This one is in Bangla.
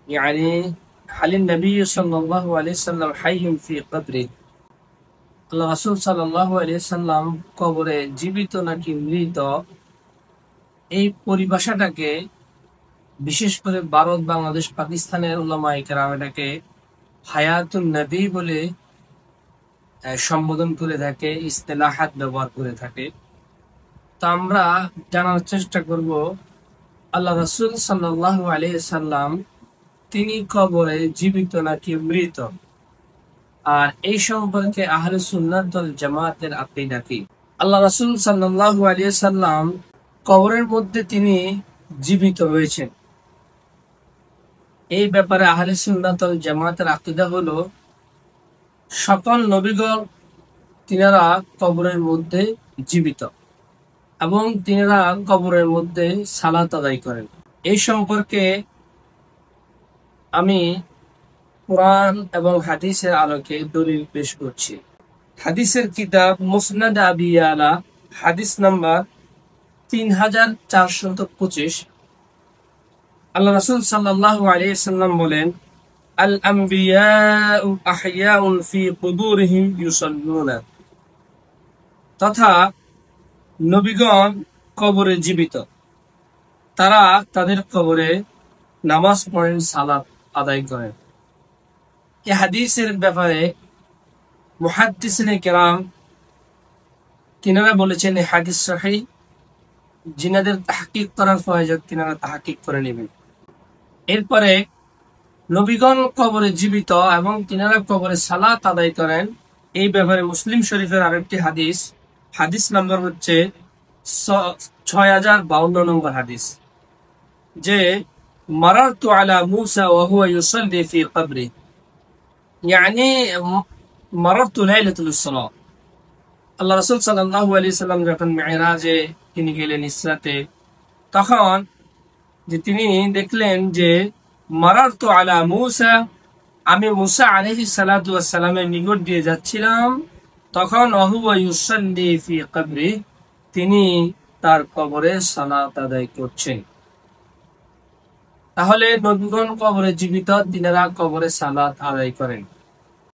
يعني هل النبي صلى الله عليه وسلم حي في قبره আল্লাহ রাসূল সাল্লাল্লাহু আলাইহি সাল্লাম কবরে জীবিত নাকি মৃত, এই পরিভাষাটাকে বিশেষ করে ভারত, বাংলাদেশ, পাকিস্তানের উলামায়ে কেরাম এটাকে হায়াতুন নবী বলে সম্বোধন করে থাকে, ইস্তেলাহাত ব্যবহার করে থাকে। তো আমরা জানার চেষ্টা করব আল্লাহ রাসূল সাল্লাল্লাহু আলাইহি সাল্লাম তিনি কবরে জীবিত নাকি মৃত, আর এই সম্পর্কে আহলে সুন্নাত ওয়াল জামাতের আকীদা কি। আল্লাহ রাসূল সাল্লাল্লাহু আলাইহি সাল্লাম কবরের মধ্যে তিনি জীবিত রয়েছেন, এই ব্যাপারে আহলে সুন্নাত ওয়াল জামাতের আকীদা হলো সকল নবীগণ তিনারা কবরের মধ্যে জীবিত এবং তিনারা কবরের মধ্যে সালাত আদায় করেন। এই সম্পর্কে আমি কুরআন এবং হাদিসের আলোকে দলিল পেশ করছি। হাদিসের কিতাব মুসনাদ আবি ইয়ালা, হাদিস নাম্বার 3425। আল্লাহ রাসূল সাল্লাল্লাহু আলাইহি সাল্লাম বলেন, আল আম্বিয়াউ আহইয়াউন ফি কুবুরিহিম ইউসাল্লুনা, তথা নবীগণ কবরে জীবিত, তারা তাদের কবরে নামাজ পড়েন, সালাত আদায় করেন। এই হাদিসের ব্যাপারে মুহাদ্দিসিনে কেরাম তিনারা বলেছেন এই হাদিস সহিহ, যিনাদের তাহকিক করার প্রয়োজন তিনারা তাহকিক করে নেবেন। এরপরে নবীগণ কবরে জীবিত এবং তিনারা কবরে সালাত আদায় করেন, এই ব্যাপারে মুসলিম শরীফের আরেকটি হাদিস, হাদিস নম্বর হচ্ছে 6052 নম্বর হাদিস, যে মারারতু আলা মুসা ওয়া হুয়া ইউসাল্লি ফি কবরি, يعني مررت ليلة الإسراء। আল্লাহ রাসূল সাল্লাল্লাহু আলাইহি সাল্লাম যখন মিরাজে তিনি গেলেন ইসরাতে, তখন যে তিনি দেখলেন যে মারারতু আলা মুসা, আমি মুসা আলাইহিস সালাতু ওয়াস সালামের নিকট দিয়ে যাচ্ছিলাম, তখন ওয়া হুয়া ইউসাল্লি ফি কবরি, তিনি তার কবরে সালাত আদায় করছেন। তাহলে নবীগণ কবরে জীবিত, তিনারা কবরে সালাত আদায় করেন।